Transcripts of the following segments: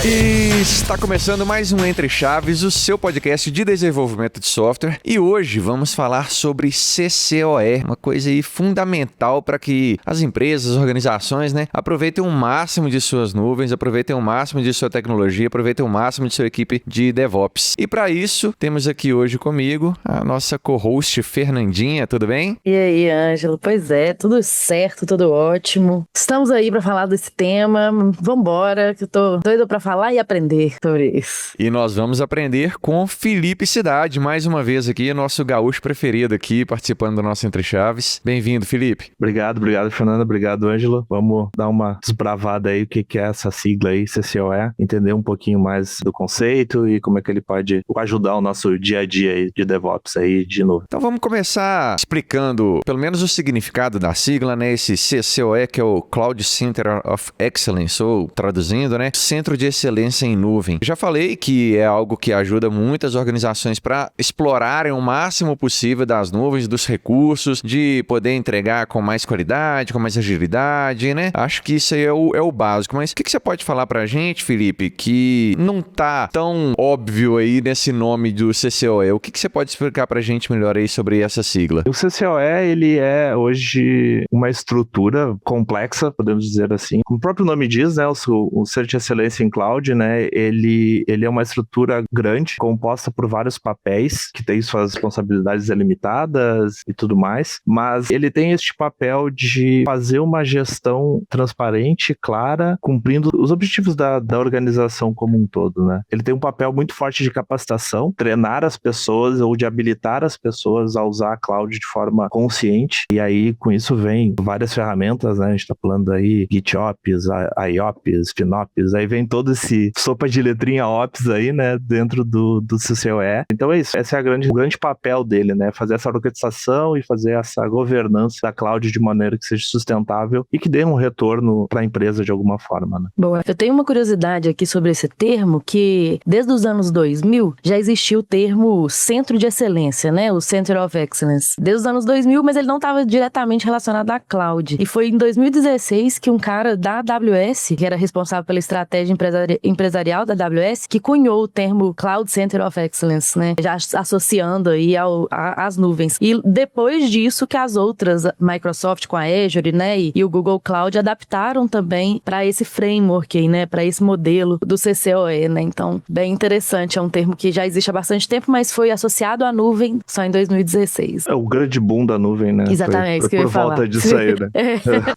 E está começando mais um Entre Chaves, o seu podcast de desenvolvimento de software. E hoje vamos falar sobre CCOE, uma coisa aí fundamental para que as empresas, as organizações, aproveitem o máximo de suas nuvens, aproveitem o máximo de sua tecnologia, aproveitem o máximo de sua equipe de DevOps. E para isso, temos aqui hoje comigo a nossa co-host Fernandinha, tudo bem? E aí, Ângelo? Pois é, tudo certo, tudo ótimo. Estamos aí para falar desse tema. Vambora, que eu tô doida para falar e aprender sobre isso. E nós vamos aprender com Felipe Cidade, mais uma vez aqui, nosso gaúcho preferido aqui, participando do nosso Entre Chaves. Bem-vindo, Felipe. Obrigado, Fernanda. Obrigado, Ângelo. Vamos dar uma desbravada aí, o que é essa sigla aí, CCOE, entender um pouquinho mais do conceito e como é que ele pode ajudar o nosso dia a dia aí de DevOps aí de novo. Então vamos começar explicando pelo menos o significado da sigla, esse CCOE, que é o Cloud Center of Excellence, ou traduzindo, Centro de Excelência em Nuvem. Já falei que é algo que ajuda muitas organizações para explorarem o máximo possível das nuvens, dos recursos, de poder entregar com mais qualidade, com mais agilidade, Acho que isso aí é o básico. Mas o que você pode falar pra gente, Felipe, que não tá tão óbvio aí nesse nome do CCOE? O que você pode explicar pra gente melhor aí sobre essa sigla? O CCOE, ele é hoje uma estrutura complexa, podemos dizer assim. Como o próprio nome diz, o Centro de Excelência em Cloud, ele é uma estrutura grande, composta por vários papéis, que tem suas responsabilidades delimitadas e tudo mais, mas ele tem este papel de fazer uma gestão transparente, clara, cumprindo os objetivos da organização como um todo, Ele tem um papel muito forte de capacitação, treinar as pessoas ou de habilitar as pessoas a usar a cloud de forma consciente, e aí com isso vem várias ferramentas, A gente tá falando aí GitOps, IOPS, FinOps, aí vem todo esse sopa de letrinha Ops aí, dentro do CCOE. Então é isso, esse é o grande papel dele, fazer essa orquestração e fazer essa governança da cloud de maneira que seja sustentável e que dê um retorno para a empresa de alguma forma, Boa. Eu tenho uma curiosidade aqui sobre esse termo, que desde os anos 2000 já existiu o termo Centro de Excelência, o Center of Excellence. Desde os anos 2000, mas ele não estava diretamente relacionado à cloud. E foi em 2016 que um cara da AWS, que era responsável pela estratégia empresarial da AWS, que cunhou o termo Cloud Center of Excellence, já associando aí às nuvens. E depois disso que as outras, Microsoft com a Azure, e o Google Cloud adaptaram também para esse framework aí, para esse modelo do CCOE, Então, bem interessante, é um termo que já existe há bastante tempo, mas foi associado à nuvem só em 2016. É o grande boom da nuvem, Exatamente, isso que eu ia falar. Por volta disso aí,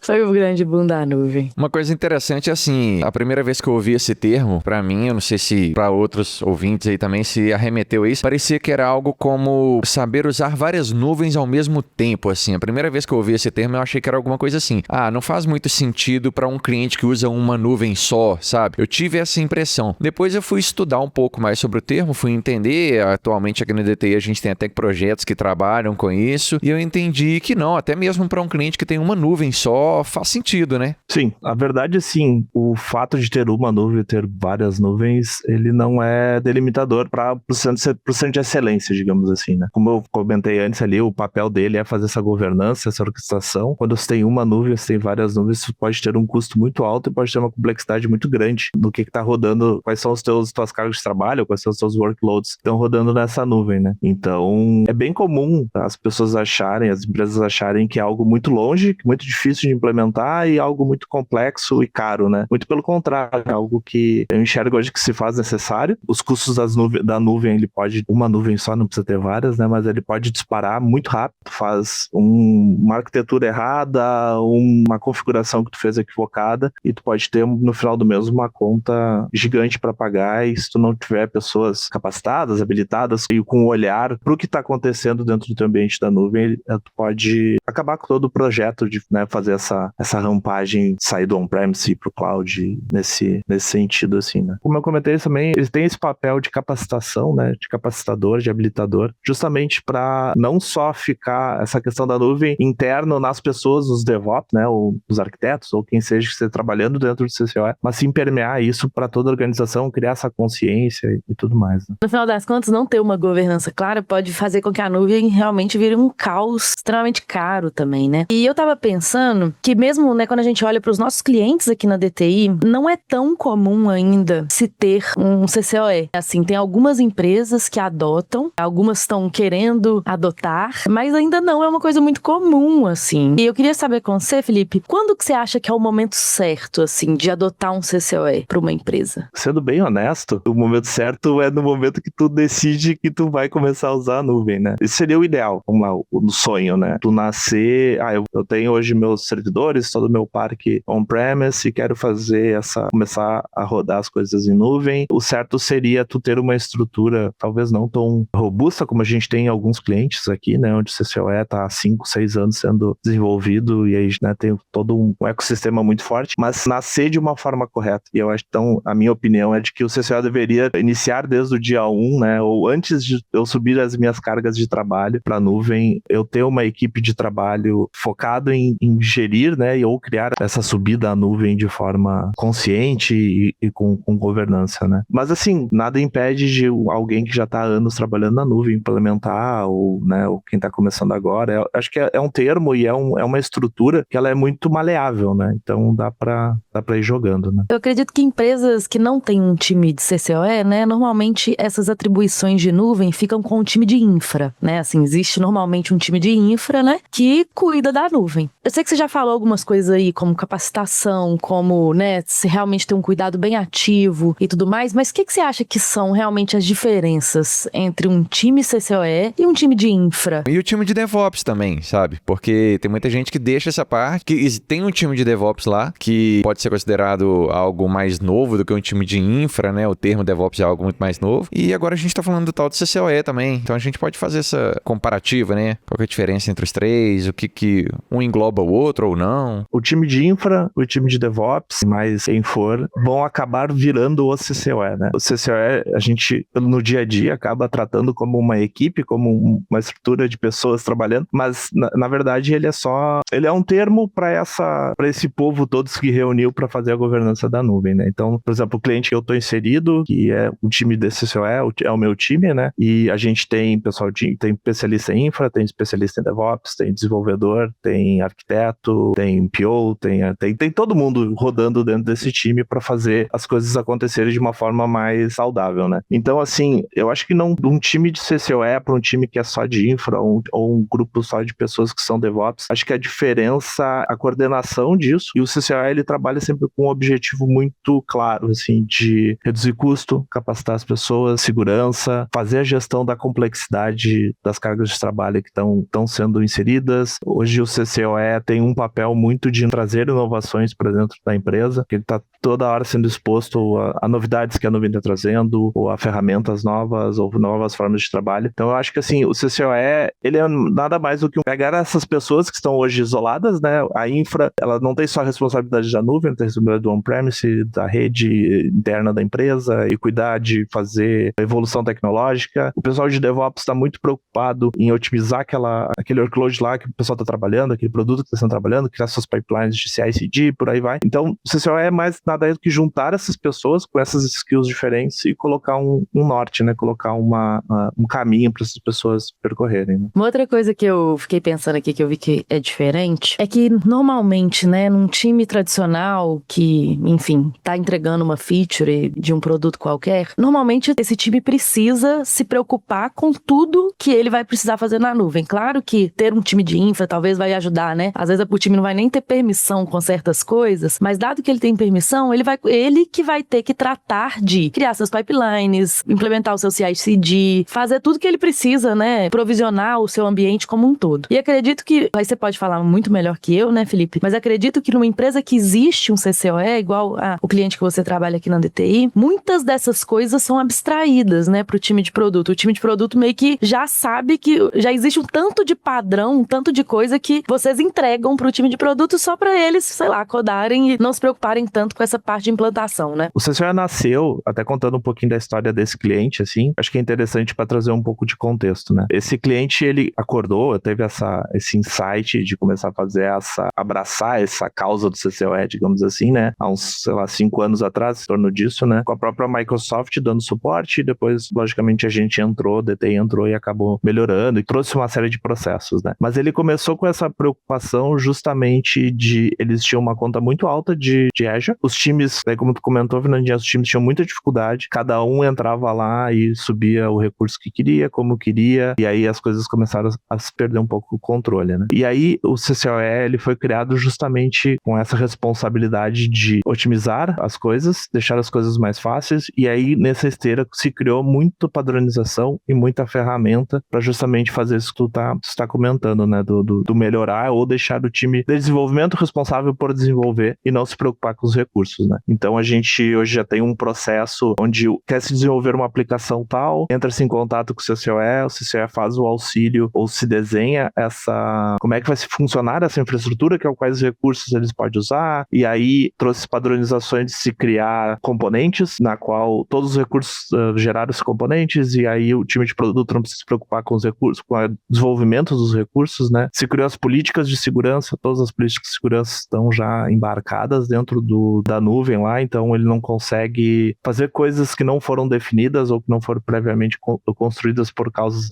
Foi o grande boom da nuvem. Uma coisa interessante é assim, a primeira vez que eu ouvi esse termo, pra mim, eu não sei se pra outros ouvintes aí também se arremeteu a isso, parecia que era algo como saber usar várias nuvens ao mesmo tempo, assim. A primeira vez que eu ouvi esse termo, eu achei que era alguma coisa assim. Não faz muito sentido pra um cliente que usa uma nuvem só, sabe? Eu tive essa impressão. Depois eu fui estudar um pouco mais sobre o termo, fui entender. Atualmente aqui no DTI a gente tem até projetos que trabalham com isso, e eu entendi que não, até mesmo para um cliente que tem uma nuvem só, faz sentido, Sim, a verdade é sim, o fato de ter uma nuvem, ter várias nuvens, ele não é delimitador para o centro de excelência, digamos assim, Como eu comentei antes ali, o papel dele é fazer essa governança, essa orquestração. Quando você tem uma nuvem, você tem várias nuvens, isso pode ter um custo muito alto e pode ter uma complexidade muito grande do que está rodando, quais são as tuas cargas de trabalho, quais são os teus workloads que estão rodando nessa nuvem, Então, é bem comum as pessoas acharem, as empresas acharem que é algo muito longe, muito difícil de implementar e algo muito complexo e caro, Muito pelo contrário, é algo que eu enxergo hoje que se faz necessário. Os custos da nuvem, ele pode, uma nuvem só, não precisa ter várias, mas ele pode disparar muito rápido, faz uma arquitetura errada, uma configuração que tu fez equivocada e tu pode ter no final do mês uma conta gigante para pagar, e se tu não tiver pessoas capacitadas, habilitadas e com o olhar para o que está acontecendo dentro do teu ambiente da nuvem, tu pode acabar com todo o projeto de fazer essa rampagem, sair do on-premise e ir pro cloud nesse sentido, assim, Como eu comentei também, eles têm esse papel de capacitação, de capacitador, de habilitador, justamente para não só ficar essa questão da nuvem interno nas pessoas, os DevOps, ou os arquitetos, ou quem seja que esteja trabalhando dentro do CCOE, mas sim permear isso para toda a organização, criar essa consciência e tudo mais. No final das contas, não ter uma governança clara pode fazer com que a nuvem realmente vire um caos extremamente caro também, E eu tava pensando que mesmo, quando a gente olha para os nossos clientes aqui na DTI, não é tão comum ainda dúvida se ter um CCOE. Assim, tem algumas empresas que adotam, algumas estão querendo adotar, mas ainda não é uma coisa muito comum, assim. E eu queria saber com você, Felipe, quando que você acha que é o momento certo, assim, de adotar um CCOE para uma empresa? Sendo bem honesto, o momento certo é no momento que tu decide que tu vai começar a usar a nuvem, né? Esse seria o ideal, vamos lá, o sonho, né? Tu nascer, eu tenho hoje meus servidores, todo o meu parque on-premise e quero começar a rodar as coisas em nuvem. O certo seria tu ter uma estrutura, talvez não tão robusta como a gente tem em alguns clientes aqui, né? Onde o CCOE tá há 5, 6 anos sendo desenvolvido e aí, né, tem todo um ecossistema muito forte, mas nascer de uma forma correta. E eu acho, então, a minha opinião é de que o CCOE deveria iniciar desde o dia 1, né? Ou antes de eu subir as minhas cargas de trabalho para a nuvem, eu ter uma equipe de trabalho focado em gerir, né? Ou criar essa subida à nuvem de forma consciente e com governança, né? Mas assim, nada impede de alguém que já está há anos trabalhando na nuvem implementar, ou, né, ou quem está começando agora. Acho que é um termo e é uma estrutura que ela é muito maleável, né? Então dá para ir jogando, né? Eu acredito que empresas que não têm um time de CCOE, né, normalmente essas atribuições de nuvem ficam com o time de infra, né? Assim, existe normalmente um time de infra, né, que cuida da nuvem. Eu sei que você já falou algumas coisas aí, como capacitação, como, né, se realmente ter um cuidado bem ativo e tudo mais, mas o que você acha que são realmente as diferenças entre um time CCOE e um time de infra? E o time de DevOps também, sabe? Porque tem muita gente que deixa essa parte, que tem um time de DevOps lá, que pode ser considerado algo mais novo do que um time de infra, né? O termo DevOps é algo muito mais novo. E agora a gente tá falando do tal do CCOE também. Então a gente pode fazer essa comparativa, né? Qual que é a diferença entre os três, o que um engloba o outro ou não. O time de infra, o time de DevOps, mas quem for, vão acabar virando o CCOE, né? O CCOE, a gente, no dia a dia, acaba tratando como uma equipe, como uma estrutura de pessoas trabalhando, mas, na verdade, ele é um termo para esse povo todo que reuniu para fazer a governança da nuvem, né? Então, por exemplo, o cliente que eu estou inserido, que é o time desse CCOE, é o meu time, né? E a gente tem tem especialista em infra, tem especialista em DevOps, tem desenvolvedor, tem arquiteto, tem PO, tem todo mundo rodando dentro desse time para fazer as coisas acontecerem de uma forma mais saudável, né? Então, assim, eu acho que não um time de CCOE para um time que é só de infra ou um grupo só de pessoas que são DevOps, acho que a diferença, a coordenação disso, e o CCOE ele trabalha sempre com um objetivo muito claro, assim, de reduzir custo, capacitar as pessoas, segurança, fazer a gestão da complexidade das cargas de trabalho que estão sendo inseridas. Hoje o CCOE tem um papel muito de trazer inovações para dentro da empresa, que ele está toda hora sendo exposto a novidades que a nuvem está trazendo, ou a ferramentas novas, ou novas formas de trabalho. Então eu acho que assim, o CCOE, ele é nada mais do que pegar essas pessoas que estão hoje isoladas, né? A infra, ela não tem só a responsabilidade da nuvem, tem a responsabilidade do on-premise, da rede interna da empresa, e cuidar de fazer a evolução tecnológica. O pessoal de DevOps está muito preocupado em otimizar aquele workload lá que o pessoal está trabalhando, aquele produto que está sendo trabalhando, criar suas pipelines de CI/CD, por aí vai. Então, o CCOE é mais nada do que juntar essas pessoas com essas skills diferentes e colocar um norte, né? Colocar um caminho para essas pessoas percorrerem, né? Uma outra coisa que eu fiquei pensando aqui, que eu vi que é diferente, é que normalmente, né, num time tradicional que, enfim, tá entregando uma feature de um produto qualquer, normalmente esse time precisa se preocupar com tudo que ele vai precisar fazer na nuvem. Claro que ter um time de infra talvez vai ajudar, né? Às vezes o time não vai nem ter permissão com certas coisas, mas dado que ele tem permissão, ele que vai ter que tratar de criar seus pipelines, implementar o seu CI/CD, fazer tudo que ele precisa, né? Provisionar o seu ambiente como um todo. E acredito que, aí você pode falar muito melhor que eu, né, Felipe? Mas acredito que numa empresa que existe um CCOE, igual o cliente que você trabalha aqui na DTI, muitas dessas coisas são abstraídas, né, pro time de produto. O time de produto meio que já sabe que já existe um tanto de padrão, um tanto de coisa que vocês entregam pro time de produto só pra eles, sei lá, codarem e não se preocuparem tanto com essa parte de implantação, né? O CCOE nasceu, até contando um pouquinho da história desse cliente, assim, acho que é interessante para trazer um pouco de contexto, né? Esse cliente, ele acordou, teve esse insight de começar a fazer abraçar essa causa do CCOE, digamos assim, né? Há uns, 5 anos atrás, em torno disso, né? Com a própria Microsoft dando suporte, e depois, logicamente, a gente entrou, DTI entrou e acabou melhorando e trouxe uma série de processos, né? Mas ele começou com essa preocupação justamente eles tinham uma conta muito alta de Azure. Os times, como tu comentou, onde os times tinham muita dificuldade, cada um entrava lá e subia o recurso que queria, como queria, e aí as coisas começaram a se perder um pouco o controle, né? E aí o CCOE, ele foi criado justamente com essa responsabilidade de otimizar as coisas, deixar as coisas mais fáceis, e aí nessa esteira se criou muita padronização e muita ferramenta para justamente fazer isso que tu tá comentando, né? Do melhorar ou deixar o time de desenvolvimento responsável por desenvolver e não se preocupar com os recursos, né? Então a gente hoje já tem um processo onde quer se desenvolver uma aplicação tal, entra-se em contato com o CCOE faz o auxílio ou se desenha como é que vai se funcionar essa infraestrutura, que é quais recursos eles podem usar, e aí trouxe padronizações de se criar componentes, na qual todos os recursos geraram esses componentes, e aí o time de produto não precisa se preocupar com os recursos, com o desenvolvimento dos recursos, né? Se criou as políticas de segurança, todas as políticas de segurança estão já embarcadas dentro da nuvem lá, então ele não consegue fazer coisas que não foram definidas ou que não foram previamente construídas por causa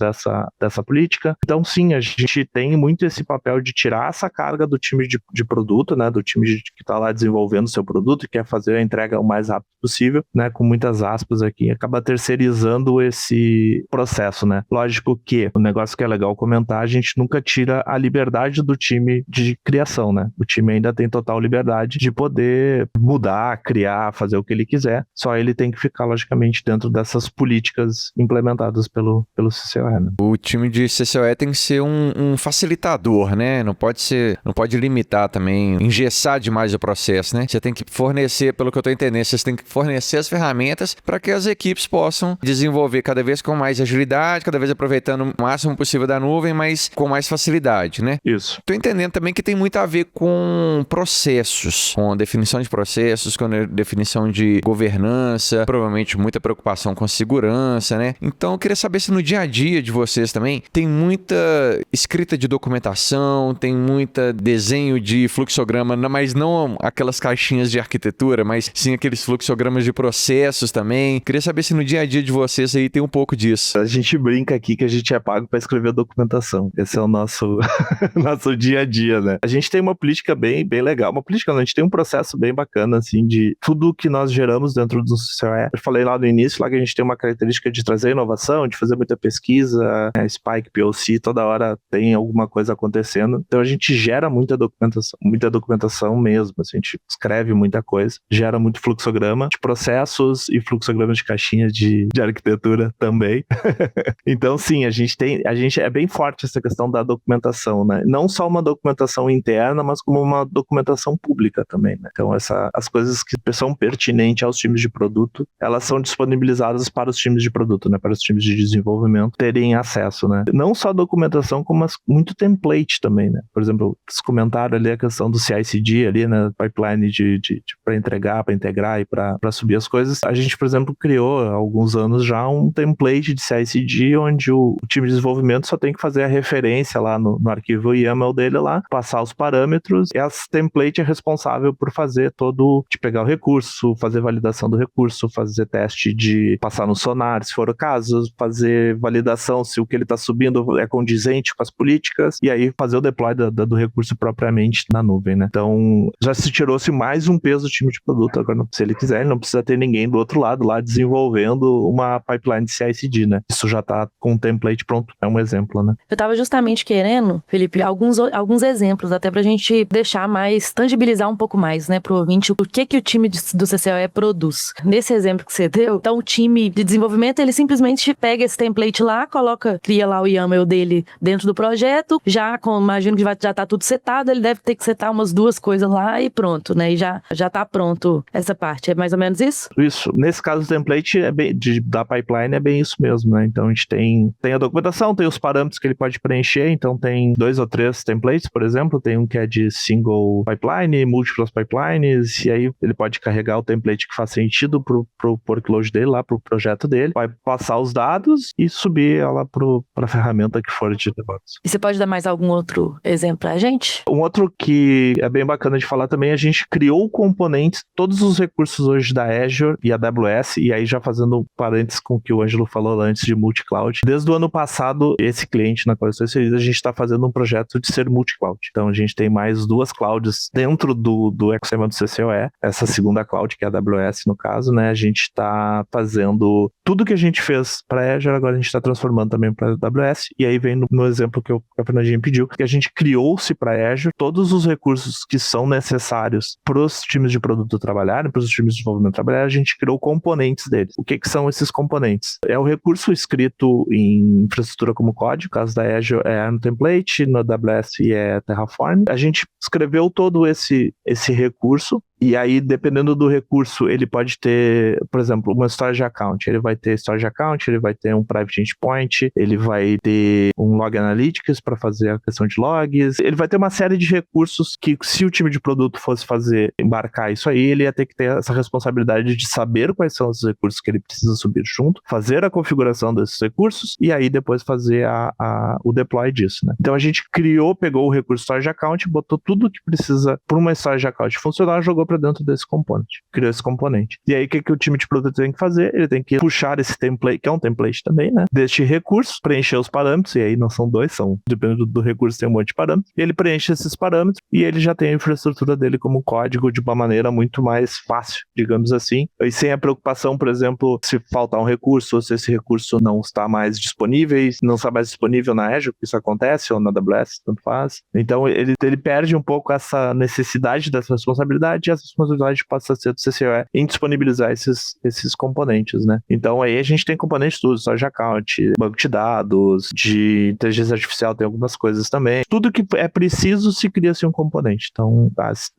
dessa política. Então sim, a gente tem muito esse papel de tirar essa carga do time de produto, né, do time que está lá desenvolvendo o seu produto e quer fazer a entrega o mais rápido possível, né, com muitas aspas aqui, acaba terceirizando esse processo, né. Lógico que o negócio que é legal comentar, a gente nunca tira a liberdade do time de criação, né, o time ainda tem total liberdade de poder mudar, criar, fazer o que ele quiser, só ele tem que ficar, logicamente, dentro dessas políticas implementadas pelo CCOE, né. O time de CCOE tem que ser um facilitador, né? Não pode limitar também, engessar demais o processo, né? Você tem que fornecer, pelo que eu estou entendendo, você tem que fornecer as ferramentas para que as equipes possam desenvolver cada vez com mais agilidade, cada vez aproveitando o máximo possível da nuvem, mas com mais facilidade, né? Isso. Estou entendendo também que tem muito a ver com processos, com definição de processos, com definição de governança, provavelmente muita preocupação com segurança, né? Então eu queria saber se no dia a dia de vocês também tem muita escrita de documentação, tem muita desenho de fluxograma, mas não aquelas caixinhas de arquitetura, mas sim aqueles fluxogramas de processos também. Queria saber se no dia a dia de vocês aí tem um pouco disso. A gente brinca aqui que a gente é pago para escrever documentação. Esse é o nosso nosso dia a dia, né? A gente tem uma política bem legal. Uma política, não, a gente tem um processo bem bacana, assim, de tudo que nós geramos dentro do CCOE. Eu falei lá no início, lá que a gente tem uma característica de trazer inovação, de fazer muita pesquisa, Spike, POC, toda hora tem alguma coisa acontecendo. Então a gente gera muita documentação mesmo. Assim, a gente escreve muita coisa, gera muito fluxograma de processos e fluxograma de caixinhas de arquitetura também. Então sim, a gente é bem forte essa questão da documentação, né? Não só uma documentação interna, mas como uma documentação pública também, né? Então as coisas que são pertinentes aos times de produto, elas são disponibilizadas para os times de produto, né? Para os times de desenvolvimento terem acesso, né? Não só a documentação, como muito template também, né? Por exemplo, esse comentário ali, a questão do CI/CD ali, né? Pipeline para entregar, para integrar e para subir as coisas. A gente, por exemplo, criou há alguns anos já um template de CI/CD onde o time de desenvolvimento só tem que fazer a referência lá no arquivo YAML dele lá, passar os parâmetros, e a template é responsável por fazer de pegar o recurso, fazer validação do recurso, fazer teste de passar no sonar, se for o caso, fazer validação se o que ele está subindo é condizente com as políticas, e aí fazer o deploy do recurso propriamente na nuvem, né? Então, já se tirou-se mais um peso do time de produto. Agora, se ele quiser, ele não precisa ter ninguém do outro lado lá desenvolvendo uma pipeline de CI/CD, né? Isso já está com o template pronto, é um exemplo, né? Eu estava justamente querendo, Felipe, alguns exemplos, até pra gente deixar mais, tangibilizar um pouco mais, né, pro ouvinte, o que o time do CCOE produz. Nesse exemplo que você deu, então o time de desenvolvimento, ele simplesmente pega esse template lá, cria lá o YAML dele dentro do projeto, imagino que já tá tudo setado, ele deve ter que setar umas duas coisas lá e pronto, né, e já tá pronto essa parte. É mais ou menos isso? Isso. Nesse caso, o template da pipeline é bem isso mesmo, né? Então a gente tem a documentação, tem os parâmetros que ele pode preencher, então tem 2 ou 3 templates, por exemplo, tem um que é de single pipeline, múltiplas pipelines, e aí ele pode carregar o template que faz sentido pro workload dele lá, pro projeto dele, vai passar os dados e subir ela pra ferramenta que for de DevOps. E você pode dar mais algum outro exemplo pra gente? Um outro que é bem bacana de falar também, a gente criou componentes, todos os recursos hoje da Azure e AWS, e aí já fazendo parênteses com o que o Ângelo falou antes de multi-cloud. Desde o ano passado, esse cliente na qual eu estou inserido, a gente está fazendo um projeto de ser multi-cloud. Então a gente tem mais 2 clouds dentro do ecossistema do CCOE, essa segunda cloud que é a AWS no caso, né? A gente está fazendo tudo que a gente fez para Azure, agora a gente está transformando também para AWS. E aí vem no exemplo que a Fernandinha pediu, que a gente criou-se para Azure todos os recursos que são necessários para os times de produto trabalharem, para os times de desenvolvimento trabalharem, a gente criou componentes deles. O que são esses componentes? É o recurso escrito em infraestrutura como código, no caso da Azure é ARM Template, no AWS é Terraform. A gente escreveu todo esse recurso. E aí, dependendo do recurso, ele pode ter, por exemplo, uma storage account. Ele vai ter storage account, ele vai ter um private endpoint, ele vai ter um log analytics para fazer a questão de logs. Ele vai ter uma série de recursos que, se o time de produto fosse embarcar isso aí, ele ia ter que ter essa responsabilidade de saber quais são os recursos que ele precisa subir junto, fazer a configuração desses recursos e aí depois fazer o deploy disso, né? Então a gente pegou o recurso storage account, botou tudo que precisa para uma storage account funcionar, jogou para dentro desse componente, criou esse componente. E aí o que o time de produto tem que fazer? Ele tem que puxar esse template, que é um template também, né? Deste recurso, preencher os parâmetros, e aí não são dois, dependendo do recurso tem um monte de parâmetros, e ele preenche esses parâmetros e ele já tem a infraestrutura dele como código de uma maneira muito mais fácil, digamos assim, e sem a preocupação, por exemplo, se faltar um recurso, ou se esse recurso não está mais disponível na Azure, isso acontece, ou na AWS, tanto faz. Então ele perde um pouco essa necessidade dessa responsabilidade, e essa responsabilidade passa a ser do CCOE em disponibilizar esses componentes, né? Então aí a gente tem componentes tudo, storage account, banco de dados, de inteligência artificial, tem algumas coisas também. Tudo que é preciso se cria-se um componente. Então,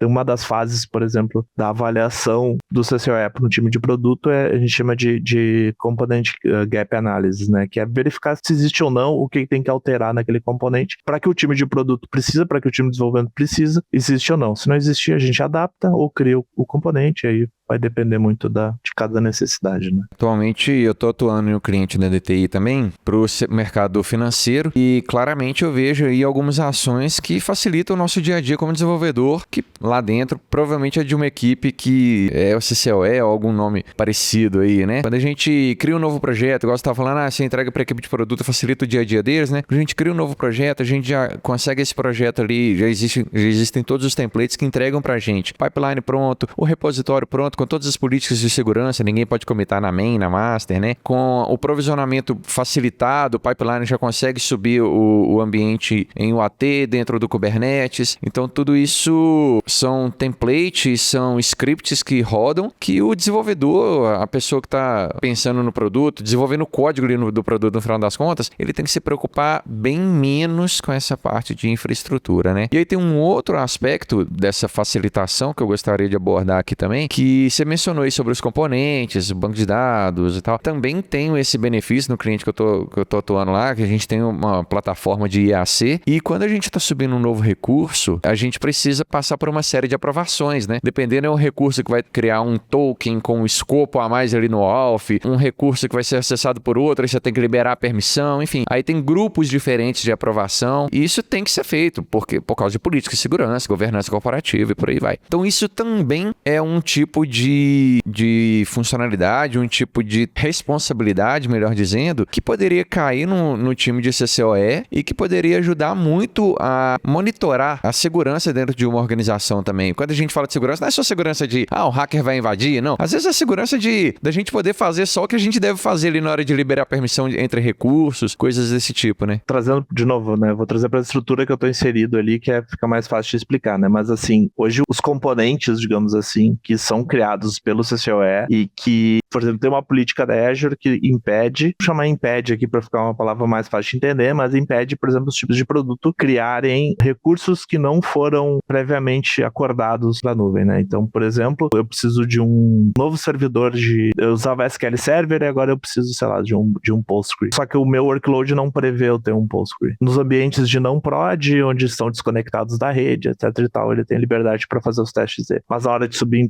uma das fases, por exemplo, da avaliação do CCOE no time de produto a gente chama de component gap analysis, né? Que é verificar se existe ou não o que tem que alterar naquele componente para que o time de produto precisa, para que o time de desenvolvimento precisa, existe ou não. Se não existir, a gente adapta ou cria o componente, aí vai depender muito de cada necessidade, né? Atualmente eu estou atuando em um cliente da DTI também para o mercado financeiro e claramente eu vejo aí algumas ações que facilitam o nosso dia a dia como desenvolvedor, que lá dentro provavelmente é de uma equipe que é o CCOE ou algum nome parecido aí, né? Quando a gente cria um novo projeto, igual você estava falando, você entrega para a equipe de produto, facilita o dia a dia deles, né? Quando a gente cria um novo projeto, a gente já consegue esse projeto ali, já existem todos os templates que entregam para a gente. Pipeline pronto, o repositório pronto, com todas as políticas de segurança, ninguém pode comitar na main, na master, né? Com o provisionamento facilitado, o pipeline já consegue subir o ambiente em UAT dentro do Kubernetes. Então, tudo isso são templates, são scripts que rodam, que o desenvolvedor, a pessoa que está pensando no produto, desenvolvendo o código do produto no final das contas, ele tem que se preocupar bem menos com essa parte de infraestrutura, né? E aí tem um outro aspecto dessa facilitação que eu gostaria de abordar aqui também, que você mencionou aí sobre os componentes, o banco de dados e tal. Também tenho esse benefício no cliente que eu tô atuando lá, que a gente tem uma plataforma de IAC, e quando a gente está subindo um novo recurso, a gente precisa passar por uma série de aprovações, né? Dependendo, é um recurso que vai criar um token com um escopo a mais ali no auth, um recurso que vai ser acessado por outro, aí você tem que liberar a permissão, enfim. Aí tem grupos diferentes de aprovação, e isso tem que ser feito, por causa de política de segurança, governança corporativa e por aí vai. Então isso também é um tipo de funcionalidade, um tipo de responsabilidade, melhor dizendo, que poderia cair no time de CCOE e que poderia ajudar muito a monitorar a segurança dentro de uma organização também. Quando a gente fala de segurança, não é só segurança de, o hacker vai invadir, não. Às vezes é segurança da gente poder fazer só o que a gente deve fazer ali na hora de liberar permissão entre recursos, coisas desse tipo, né? Trazendo de novo, né? Vou trazer para a estrutura que eu estou inserido ali, que fica mais fácil de explicar, né? Mas assim, hoje os componentes, digamos assim, que são criados pelo CCOE e que, por exemplo, tem uma política da Azure que impede, vou chamar impede aqui para ficar uma palavra mais fácil de entender, mas impede, por exemplo, os tipos de produto criarem recursos que não foram previamente acordados na nuvem, né? Então, por exemplo, eu preciso de um novo servidor eu usava SQL Server e agora eu preciso, sei lá, de um PostgreSQL. Só que o meu workload não prevê eu ter um PostgreSQL. Nos ambientes de não prod, onde estão desconectados da rede, etc e tal, ele tem liberdade para fazer os testes dele. Mas na hora de subir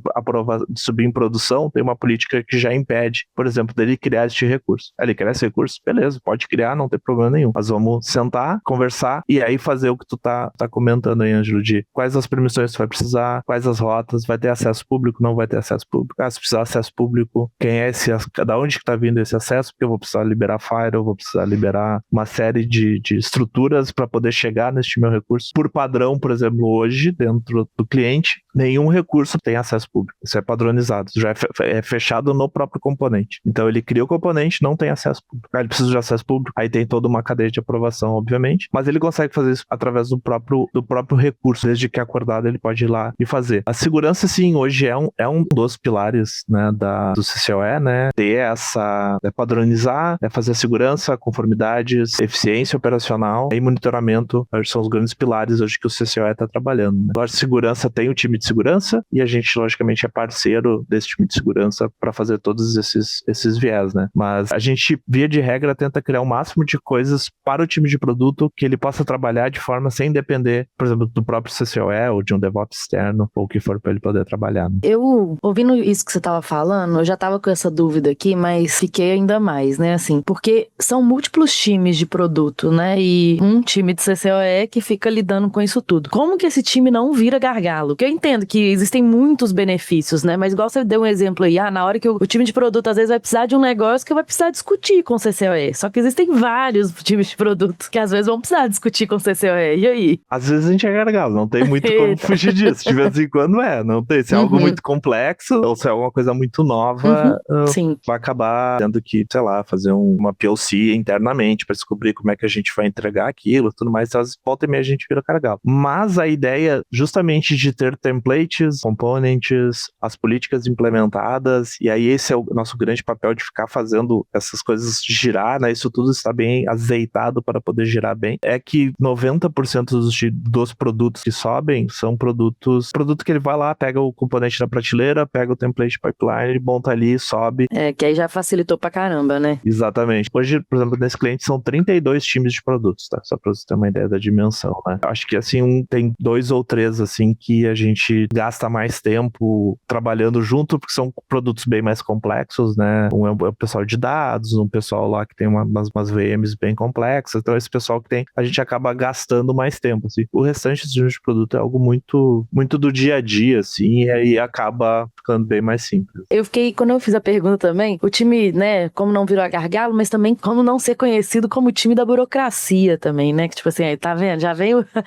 em produção, tem uma política que já já impede, por exemplo, dele criar este recurso. Ele quer esse recurso? Beleza, pode criar, não tem problema nenhum. Mas vamos sentar, conversar e aí fazer o que tu tá comentando aí, Ângelo, de quais as permissões tu vai precisar, quais as rotas, vai ter acesso público, não vai ter acesso público. Se precisar de acesso público, quem é esse, da onde que tá vindo esse acesso, porque eu vou precisar liberar Fire, eu vou precisar liberar uma série de estruturas para poder chegar neste meu recurso. Por padrão, por exemplo, hoje, dentro do cliente, nenhum recurso tem acesso público. Isso é padronizado, isso já é fechado no próprio componente. Então ele cria o componente, não tem acesso público. Ele precisa de acesso público, aí tem toda uma cadeia de aprovação, obviamente, mas ele consegue fazer isso através do próprio recurso, desde que acordado ele pode ir lá e fazer. A segurança, sim, hoje é um dos pilares, né, do CCOE, né, ter essa, padronizar, fazer a segurança, conformidades, eficiência operacional e monitoramento, são os grandes pilares hoje que o CCOE está trabalhando. Né? A segurança tem o time de segurança e a gente, logicamente, é parceiro desse time de segurança para fazer todos esses viés, né? Mas a gente, via de regra, tenta criar o máximo de coisas para o time de produto que ele possa trabalhar de forma sem depender, por exemplo, do próprio CCOE ou de um DevOps externo ou o que for para ele poder trabalhar. Né? Eu, ouvindo isso que você estava falando, eu já estava com essa dúvida aqui, mas fiquei ainda mais, né, assim, porque são múltiplos times de produto, né, e um time de CCOE que fica lidando com isso tudo. Como que esse time não vira gargalo? Porque eu entendo que existem muitos benefícios, né, mas igual você deu um exemplo aí, na hora que o time de produto às vezes vai precisar de um negócio que vai precisar discutir com o CCOE, só que existem vários times de produto que às vezes vão precisar discutir com o CCOE, e aí? Às vezes a gente é gargalo, não tem muito como fugir disso, de vez em quando não tem, se é algo muito complexo, ou se é alguma coisa muito nova, Sim. vai acabar tendo que, sei lá, fazer uma POC internamente para descobrir como é que a gente vai entregar aquilo e tudo mais, então volta e meia a gente vira gargalo. Mas a ideia justamente de ter templates, components, as políticas implementadas, e aí esse é o nosso grande papel de ficar fazendo essas coisas girar, né? Isso tudo está bem azeitado para poder girar bem. É que 90% dos produtos que sobem são produto que ele vai lá, pega o componente da prateleira, pega o template pipeline, monta ali, sobe. Que aí já facilitou pra caramba, né? Exatamente. Hoje, por exemplo, nesse cliente são 32 times de produtos, tá? Só pra você ter uma ideia da dimensão, né? Acho que, assim, tem 2 ou 3, assim, que a gente gasta mais tempo trabalhando junto, porque são produtos bem mais complexos, né? Um é o pessoal de dados, um pessoal lá que tem umas VMs bem complexas, então esse pessoal que tem, a gente acaba gastando mais tempo, assim. O restante dos times de produto é algo muito, muito do dia a dia, assim, e aí acaba ficando bem mais simples. Eu fiquei, quando eu fiz a pergunta também, o time, né, como não virou gargalo, mas também como não ser conhecido como o time da burocracia também, né, que tipo assim, aí, tá vendo,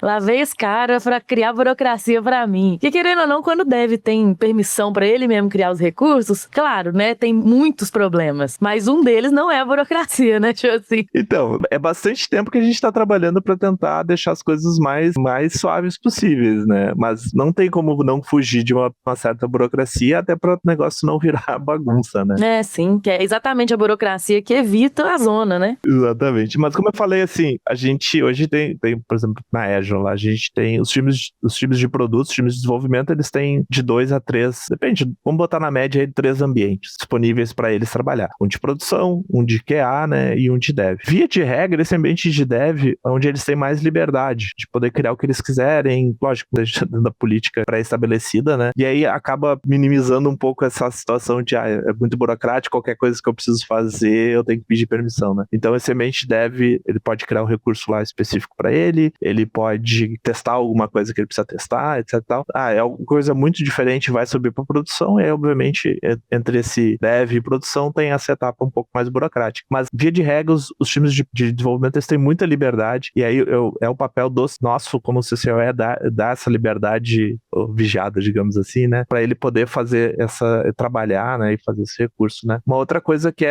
lá veio esse cara pra criar burocracia pra mim. Que querendo ou não, quando o dev tem permissão pra ele mesmo criar os recursos, claro, né, tem muitos problemas, mas um deles não é a burocracia, né, tipo assim. Então, é bastante tempo que a gente tá trabalhando pra tentar deixar as coisas mais suaves possíveis, né, mas não tem como não fugir de uma certa burocracia, até para o negócio não virar bagunça, né? É, sim, que é exatamente a burocracia que evita a zona, né? Exatamente. Mas como eu falei, assim, a gente hoje tem por exemplo, na Azure lá, a gente tem os times de produtos, os times de desenvolvimento, eles têm de 2 a 3, depende, vamos botar na média aí 3 ambientes disponíveis para eles trabalhar. Um de produção, um de QA, né, e um de dev. Via de regra, esse ambiente de dev é onde eles têm mais liberdade de poder criar o que eles quiserem, lógico, dentro da política pré-estabelecida, né? E aí acaba minimizando um pouco essa situação de é muito burocrático, qualquer coisa que eu preciso fazer, eu tenho que pedir permissão, né? Então esse ambiente dev, ele pode criar um recurso lá específico para ele pode testar alguma coisa que ele precisa testar, etc. Tal. É alguma coisa muito diferente, vai subir para produção, e aí, obviamente, entre esse dev e produção tem essa etapa um pouco mais burocrática. Mas, via de regra, os times de desenvolvimento eles têm muita liberdade, e aí é o papel nosso, como CCOE, dar essa liberdade vigiada, digamos assim, né? Para ele poder fazer trabalhar, né? E fazer esse recurso, né? Uma outra coisa que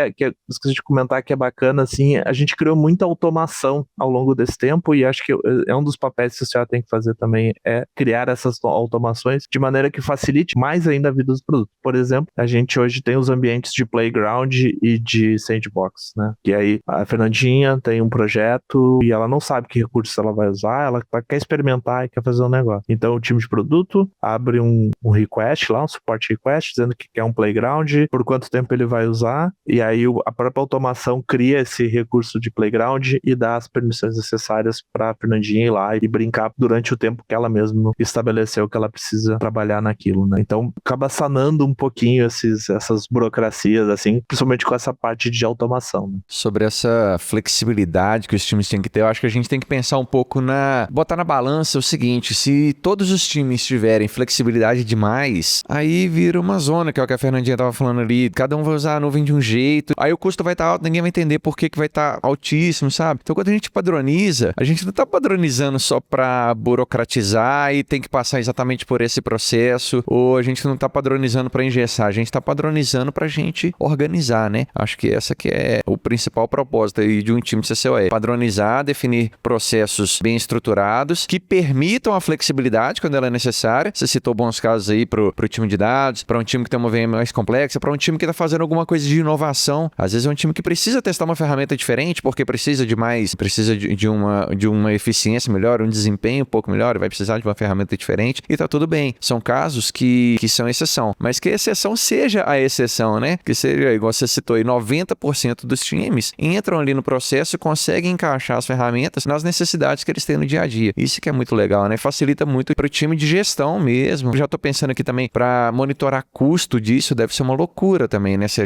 esqueci de comentar que é bacana, assim, a gente criou muita automação ao longo desse tempo, e acho que é um dos papéis que o CCOE tem que fazer também, é criar essas automações de maneira que facilite mais ainda a vida dos produtos. Por exemplo, a gente hoje tem os ambientes de playground e de sandbox, né? E aí a Fernandinha tem um projeto e ela não sabe que recursos ela vai usar, ela quer experimentar e quer fazer um negócio. Então o time de produto abre um request lá, um support request, dizendo que quer um playground, por quanto tempo ele vai usar, e aí a própria automação cria esse recurso de playground e dá as permissões necessárias para a Fernandinha ir lá e brincar durante o tempo que ela mesma estabeleceu que ela precisa trabalhar naquilo, né? Então acaba sanando um pouquinho essas menos burocracias, assim, principalmente com essa parte de automação, né? Sobre essa flexibilidade que os times têm que ter, eu acho que a gente tem que pensar um pouco botar na balança o seguinte: se todos os times tiverem flexibilidade demais, aí vira uma zona, que é o que a Fernandinha tava falando ali, cada um vai usar a nuvem de um jeito, aí o custo vai estar alto, ninguém vai entender por que vai estar altíssimo, sabe? Então quando a gente padroniza, a gente não tá padronizando só pra burocratizar e tem que passar exatamente por esse processo, ou a gente não tá padronizando pra engessar, a gente tá padronizando pra gente organizar, né? Acho que essa que é o principal propósito aí de um time de CCOE. Padronizar, definir processos bem estruturados que permitam a flexibilidade quando ela é necessária. Você citou bons casos aí pro time de dados, para um time que tem uma VM mais complexa, para um time que tá fazendo alguma coisa de inovação. Às vezes é um time que precisa testar uma ferramenta diferente porque precisa de uma eficiência melhor, um desempenho um pouco melhor, vai precisar de uma ferramenta diferente e tá tudo bem. São casos que são exceção, mas que a exceção seja a exceção, né? Que seja, igual você citou aí, 90% dos times entram ali no processo e conseguem encaixar as ferramentas nas necessidades que eles têm no dia a dia. Isso que é muito legal, né? Facilita muito para o time de gestão mesmo. Já tô pensando aqui também para monitorar custo disso, deve ser uma loucura também, né? Se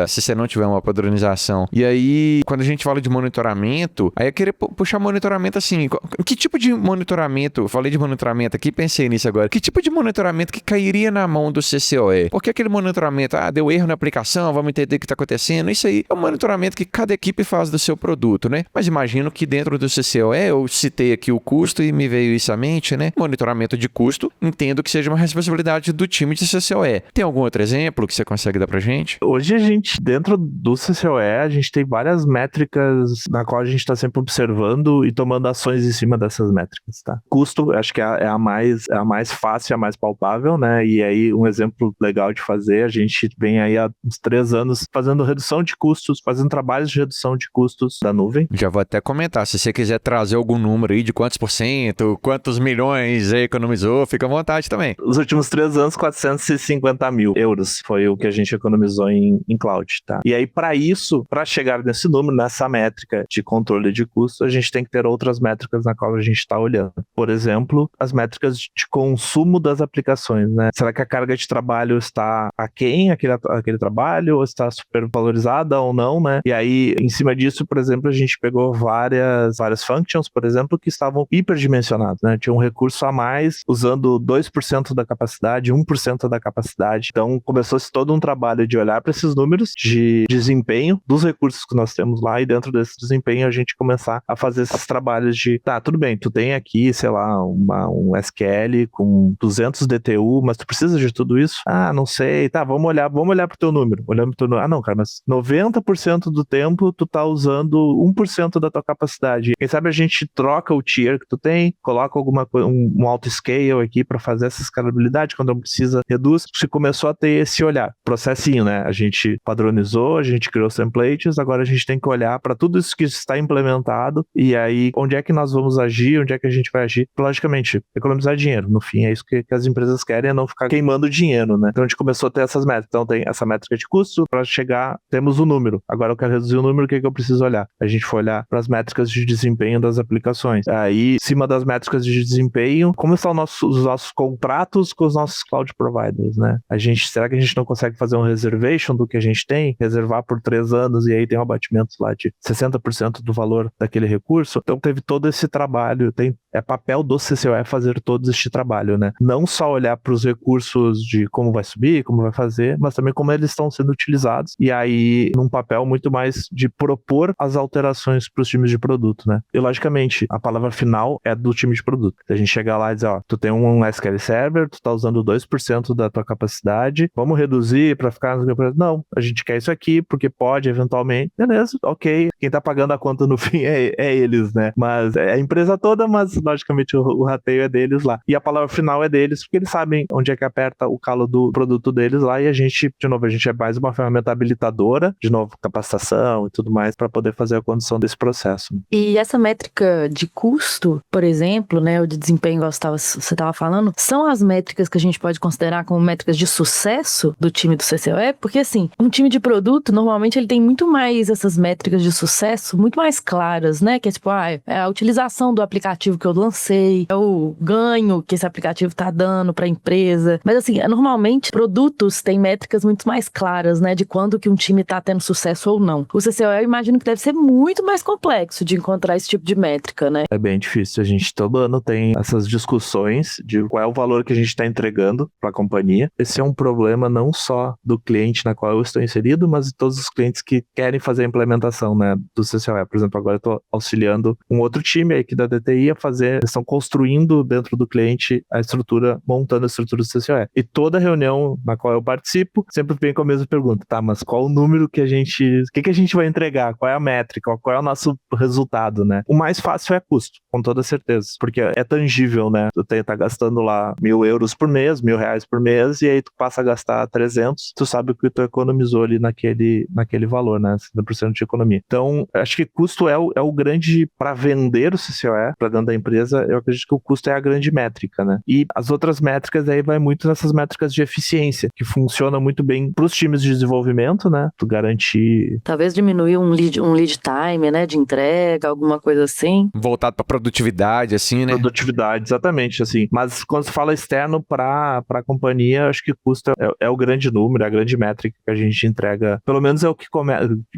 você não tiver uma padronização. E aí, quando a gente fala de monitoramento, aí eu queria puxar monitoramento assim, que tipo de monitoramento, falei de monitoramento aqui, pensei nisso agora, que tipo de monitoramento que cairia na mão do CCOE? Porque aquele monitoramento, deu erro na aplicação, vamos entender o que está acontecendo, isso aí é um monitoramento que cada equipe faz do seu produto, né? Mas imagino que dentro do CCOE, eu citei aqui o custo e me veio isso à mente, né? Monitoramento de custo, entendo que seja uma responsabilidade do time de CCOE. Tem algum outro exemplo que você consegue dar pra gente? Hoje a gente, dentro do CCOE, a gente tem várias métricas na qual a gente está sempre observando e tomando ações em cima dessas métricas, tá? Custo, acho que é a mais fácil, a mais palpável, né? E aí, um exemplo legal de fazer, a gente vem aí há uns 3 anos fazendo redução de custos, fazendo trabalhos de redução de custos da nuvem. Já vou até comentar, se você quiser trazer algum número aí de quantos por cento, quantos milhões aí economizou, fica à vontade também. Os últimos 3 anos, 450 mil euros foi o que a gente economizou em cloud, tá? E aí, para chegar nesse número, nessa métrica de controle de custo, a gente tem que ter outras métricas na qual a gente está olhando. Por exemplo, as métricas de consumo das aplicações, né? Será que a carga de trabalho está aquém aquele trabalho, ou está supervalorizada ou não, né? E aí, em cima disso, por exemplo, a gente pegou várias functions, por exemplo, que estavam hiperdimensionadas, né? Tinha um recurso a mais, usando 2% da capacidade, 1% da capacidade. Então, começou-se todo um trabalho de olhar para esses números de desempenho dos recursos que nós temos lá, e dentro desse desempenho a gente começar a fazer esses trabalhos de, tudo bem, tu tem aqui, sei lá, um SQL com 200 DTU, mas tu precisa de tudo isso? Não sei, vamos olhar pro teu número. Olhando pro teu número. Não, cara, mas 90% do tempo tu tá usando 1% da tua capacidade. Quem sabe a gente troca o tier que tu tem, coloca alguma coisa, um auto-scale aqui para fazer essa escalabilidade, quando não precisa, reduz. Você começou a ter esse olhar. Processinho, né? A gente padronizou, a gente criou templates, agora a gente tem que olhar para tudo isso que está implementado, e aí onde é que nós vamos agir, onde é que a gente vai agir. Logicamente, economizar dinheiro. No fim, é isso que as empresas querem, é não ficar queimando dinheiro, né? Então a gente começou a ter essas métricas. Então tem essa métrica de custo, para chegar, temos o número. Agora eu quero reduzir o número, o que é que eu preciso olhar? A gente foi olhar para as métricas de desempenho das aplicações. Aí, em cima das métricas de desempenho, como estão os nossos contratos com os nossos cloud providers, né? Será que a gente não consegue fazer um reservation do que a gente tem? Reservar por 3 anos e aí tem um abatimento lá de 60% do valor daquele recurso? Então teve todo esse trabalho, é papel do CCOE fazer todo este trabalho, né? Não só olhar para os recursos de como vai subir, como vai fazer, mas também como eles estão sendo utilizados, e aí num papel muito mais de propor as alterações para os times de produto, né? E logicamente, a palavra final é do time de produto. Se a gente chegar lá e dizer, tu tem um SQL Server, tu tá usando 2% da tua capacidade, vamos reduzir para ficar... Não, a gente quer isso aqui, porque pode, eventualmente, beleza, ok, quem tá pagando a conta no fim é eles, né? Mas é a empresa toda, mas logicamente o rateio é deles lá. E a palavra final é deles, porque eles sabem onde é que aperta o calo do produto deles lá, e a gente, de novo, é mais uma ferramenta habilitadora, de novo, capacitação e tudo mais, para poder fazer a condução desse processo. E essa métrica de custo, por exemplo, né, ou de desempenho, igual você estava falando, são as métricas que a gente pode considerar como métricas de sucesso do time do CCOE? Porque, assim, um time de produto, normalmente, ele tem muito mais essas métricas de sucesso, muito mais claras, né? Que é tipo, é a utilização do aplicativo que eu lancei, é o ganho que esse aplicativo tá dando para a empresa. Mas, assim, normalmente, produtos eles têm métricas muito mais claras, né, de quando que um time tá tendo sucesso ou não. O CCOE eu imagino que deve ser muito mais complexo de encontrar esse tipo de métrica, né? É bem difícil. A gente todo ano tem essas discussões de qual é o valor que a gente está entregando para a companhia. Esse é um problema não só do cliente na qual eu estou inserido, mas de todos os clientes que querem fazer a implementação, né, do CCOE. Por exemplo, agora eu estou auxiliando um outro time aqui da DTI a fazer, eles estão construindo dentro do cliente a estrutura, montando a estrutura do CCOE. E toda reunião na qual eu participo, sempre vem com a mesma pergunta, tá, mas qual o número que a gente, o que a gente vai entregar? Qual é a métrica? Qual é o nosso resultado, né? O mais fácil é custo, com toda certeza, porque é tangível, né? Tu tá gastando lá 1.000 euros por mês, R$1.000 por mês, e aí tu passa a gastar 300, tu sabe o que tu economizou ali naquele valor, né? 50% de economia. Então, acho que custo é o grande, para vender o CCOE, para dentro da empresa, eu acredito que o custo é a grande métrica, né? E as outras métricas aí vai muito nessas métricas de eficiência, que funcionam muito bem para os times de desenvolvimento, né? Tu garantir... Talvez diminuir um lead time, né, de entrega, alguma coisa assim. Voltado para produtividade, assim, né? Produtividade, exatamente, assim. Mas quando se fala externo para a companhia, acho que custo é o grande número, é a grande métrica que a gente entrega. Pelo menos é o que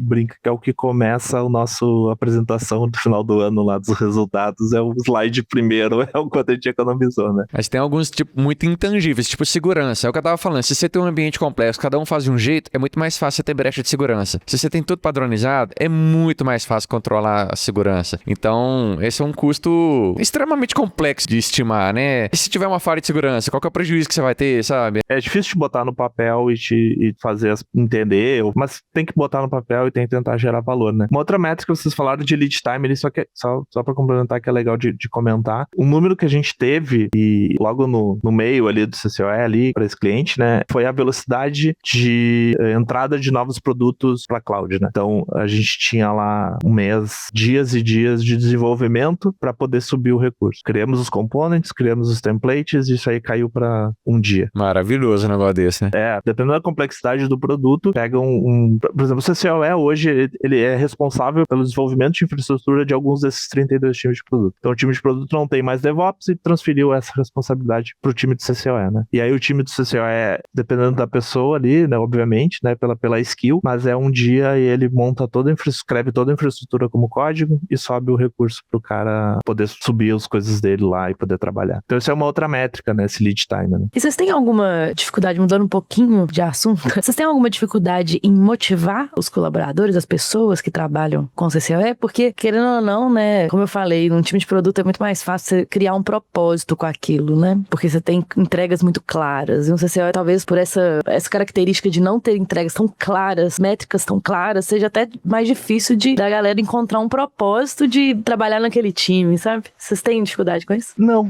brinca, que é o que começa a nossa apresentação no final do ano lá dos resultados, é o slide primeiro, é o quanto a gente economizou, né? Mas tem alguns, tipo, muito intangíveis, tipo segurança. É o que eu tava falando. Se você tem um ambiente complexo, cada um faz de um jeito, é muito mais fácil você ter brecha de segurança. Se você tem tudo padronizado, é muito mais fácil controlar a segurança. Então, esse é um custo extremamente complexo de estimar, né? E se tiver uma falha de segurança, qual que é o prejuízo que você vai ter, sabe? É difícil de botar no papel e fazer entender, mas tem que botar no papel e tem que tentar gerar valor, né? Uma outra métrica que vocês falaram de lead time, só para complementar, que é legal de comentar, um número que a gente teve e logo no meio ali do CCOE ali para esse cliente, né, foi a velocidade de entrada de novos produtos para cloud, né? Então a gente tinha lá um mês, dias e dias de desenvolvimento para poder subir o recurso. Criamos os components, criamos os templates, e isso aí caiu para um dia. Maravilhoso um negócio desse, né? Dependendo da complexidade do produto, pega por exemplo, o CCOE hoje, ele é responsável pelo desenvolvimento de infraestrutura de alguns desses 32 times de produto. Então o time de produto não tem mais DevOps e transferiu essa responsabilidade pro time do CCOE, né? E aí o time do CCOE, dependendo da pessoa ali, né, obviamente, né, pela skill, mas é um dia e ele monta escreve toda a infraestrutura como código e sobe o recurso pro cara poder subir as coisas dele lá e poder trabalhar. Então isso é uma outra métrica, né, esse lead time, né? E vocês têm alguma dificuldade, mudando um pouquinho de assunto, vocês têm alguma dificuldade em motivar os colaboradores, as pessoas que trabalham com o CCOE? Porque, querendo ou não, né, como eu falei, num time de produto é muito mais fácil você criar um propósito com aquilo, né? Porque você tem entregas muito claras. E um CCOE, talvez por essa característica de não ter entregas tão claras, métricas tão claras, seja até mais difícil da galera encontrar um propósito de trabalhar naquele time, sabe? Vocês têm dificuldade com isso? Não.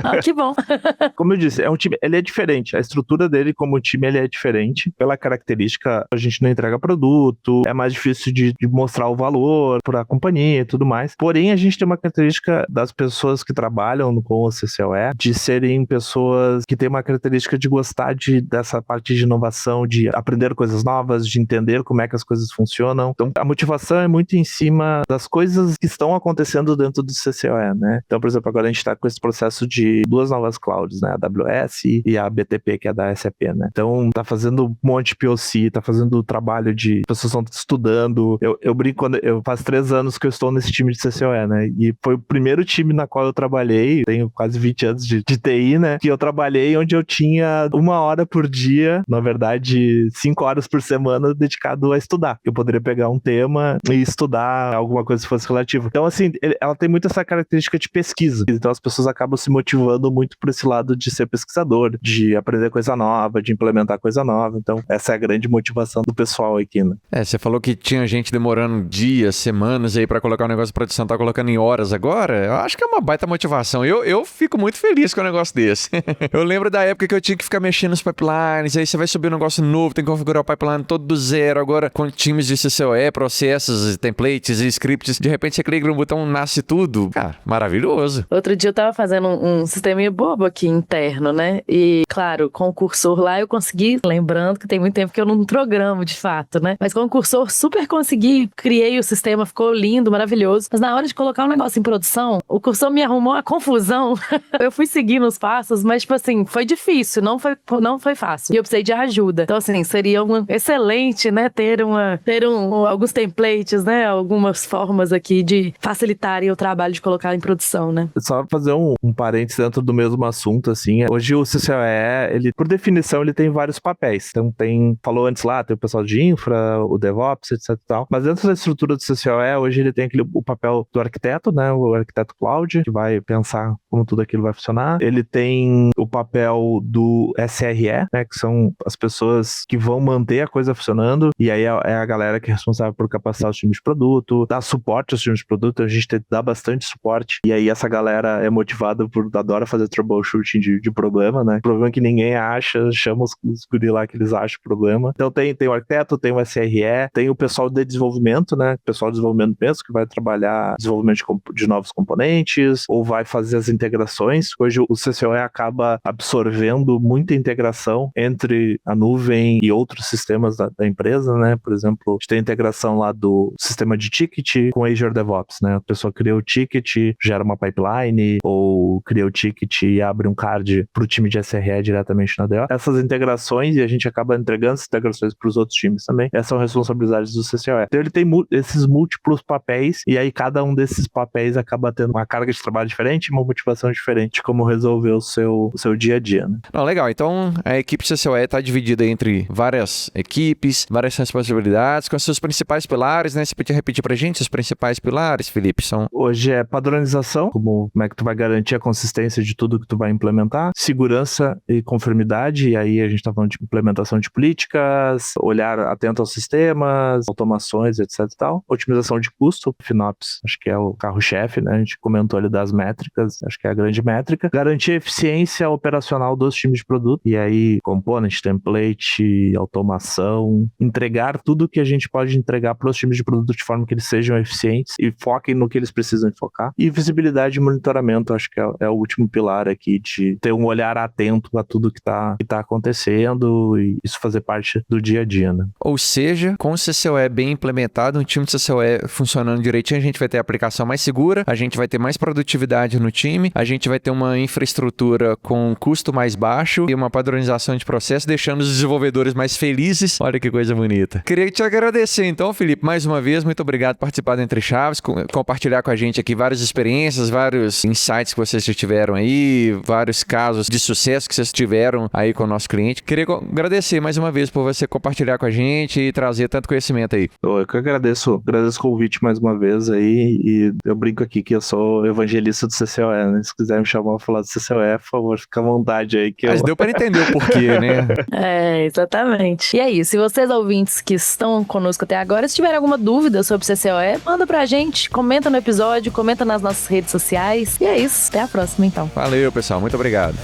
Ah, que bom. Como eu disse, é um time, ele é diferente. A estrutura dele como time, ele é diferente. Pela característica, a gente não entrega produto, é mais difícil de mostrar o valor para a companhia e tudo mais. Porém, a gente tem uma característica das pessoas que trabalham com o CCOE, de serem pessoas que têm uma característica de gostar dessa parte de inovação, de aprender coisas novas, de entender como é que as coisas funcionam. Então, a motivação é muito em cima das coisas que estão acontecendo dentro do CCOE, né? Então, por exemplo, agora a gente está com esse processo de 2 novas clouds, né? A AWS e a BTP, que é da SAP, né? Então, tá fazendo um monte de POC, tá fazendo trabalho de... pessoas estão estudando. Eu brinco, faz 3 anos que eu estou nesse time de CCOE, né? E foi o primeiro time na qual eu trabalhei, tenho quase 20 anos de TI, né? Que eu trabalhei onde eu tinha 1 hora por dia, na verdade, 5 horas por semana dedicado a estudar. Eu poderia pegar um tema e estudar alguma coisa que fosse relativa. Então, assim, ela tem muito essa característica de pesquisa. Então, as pessoas acabam se motivando muito por esse lado de ser pesquisador, de aprender coisa nova, de implementar coisa nova. Então, essa é a grande motivação do pessoal aqui, né? Você falou que tinha gente demorando dias, semanas aí pra colocar o negócio em produção, tá colocando em horas agora. Eu acho que é uma baita motivação. Eu fico muito feliz com um negócio desse. Eu lembro da época que eu tinha que ficar mexendo nos pipelines, aí você vai subir um negócio novo, tem que configurar o pipeline todo do zero. Agora, com times de CCOE, processos, templates e scripts, de repente você clica no botão, nasce tudo. Cara, maravilhoso. Outro dia eu tava fazendo um sisteminha bobo aqui interno, né? E, claro, com o cursor lá eu consegui, lembrando que tem muito tempo que eu não programo de fato, né? Mas com o cursor super consegui, criei o sistema, ficou lindo, maravilhoso. Mas na hora de colocar o negócio em produção, o cursor me arrumou uma confusão. Eu fui seguindo os passos, mas, tipo assim, foi difícil, não foi fácil. E eu precisei de ajuda. Então, assim, seria excelente, né, ter alguns templates, né, algumas formas aqui de facilitarem o trabalho de colocar em produção, né? Só fazer um parênteses dentro do mesmo assunto, assim. Hoje o CCOE, ele, por definição, ele tem vários papéis. Então falou antes lá, tem o pessoal de infra, o DevOps, etc e tal. Mas dentro da estrutura do CCOE, hoje ele tem o papel do arquiteto, né, o arquiteto cloud, que vai pensar como tudo aquilo vai funcionar. Ele tem o papel do SRE, né, que são as pessoas que vão manter a coisa funcionando, e aí é a galera que é responsável por capacitar os times de produto, dar suporte aos times de produto. A gente dá bastante suporte, e aí essa galera é motivada adora fazer troubleshooting de problema, né? Problema que ninguém acha, chama os guri lá que eles acham o problema. Então tem o arquiteto, tem o SRE, tem o pessoal de desenvolvimento, né? O pessoal de desenvolvimento mesmo, que vai trabalhar desenvolvimento de novos componentes, ou vai fazer as integrações. Hoje o CCOE acaba absorvendo muita integração entre a nuvem e outros sistemas da empresa, né? Por exemplo, a gente tem a integração lá do sistema de ticket com Azure DevOps, né? A pessoa cria o ticket, gera uma pipeline, ou cria o ticket e abre um card para o time de SRE diretamente na DO. Essas integrações, e a gente acaba entregando essas integrações para os outros times também, essas são responsabilidades do CCOE. Então ele tem esses múltiplos papéis, e aí cada um desses papéis acaba tendo uma carga de trabalho diferente, uma motivação diferente de como resolver o seu dia a dia, né? Não, legal. Então a equipe CCOE está dividida entre várias equipes, várias responsabilidades, com seus principais pilares, né? Você podia repetir pra gente os principais pilares, Felipe? Hoje é padronização, como é que tu vai garantir a consistência de tudo que tu vai implementar, segurança e conformidade, e aí a gente tá falando de implementação de políticas, olhar atento aos sistemas, automações, etc e tal, otimização de custo, FinOps, acho que é o carro-chefe, né? A gente comentou ali das métricas, acho que é a grande métrica, garantir a eficiência operacional dos times de produto, e aí component, template, automação, entregar tudo que a gente pode entregar para os times de produto de forma que eles sejam eficientes e foquem no que eles precisam focar. E visibilidade e monitoramento, acho que é o último pilar aqui, de ter um olhar atento a tudo que tá acontecendo e isso fazer parte do dia a dia, né? Ou seja, com o CCOE bem implementado, um time de CCOE funcionando direitinho, a gente vai ter a aplicação mais segura, a gente vai ter mais produtividade no time, a gente vai ter uma infraestrutura com custo mais baixo e uma padronização de processo, deixando os desenvolvedores mais felizes. Olha que coisa bonita. Queria te agradecer então, Felipe, mais uma vez, muito obrigado por participar do Entre Chaves, compartilhar com a gente aqui várias experiências, vários insights que vocês já tiveram aí, vários casos de sucesso que vocês tiveram aí com o nosso cliente. Queria agradecer mais uma vez por você compartilhar com a gente e trazer tanto conhecimento aí. Eu que agradeço o convite mais uma vez aí, e eu brinco aqui que eu sou evangelista do CCOE, né? Se quiser me chamar pra falar do CCOE, por favor, fica à vontade aí. Mas deu para entender o porquê, né? Exatamente. E é isso, se vocês ouvintes que estão conosco até agora, se tiverem alguma dúvida sobre CCOE, manda pra gente, comenta no episódio, comenta nas nossas redes sociais, e é isso, até a próxima então. Valeu, pessoal, muito obrigado.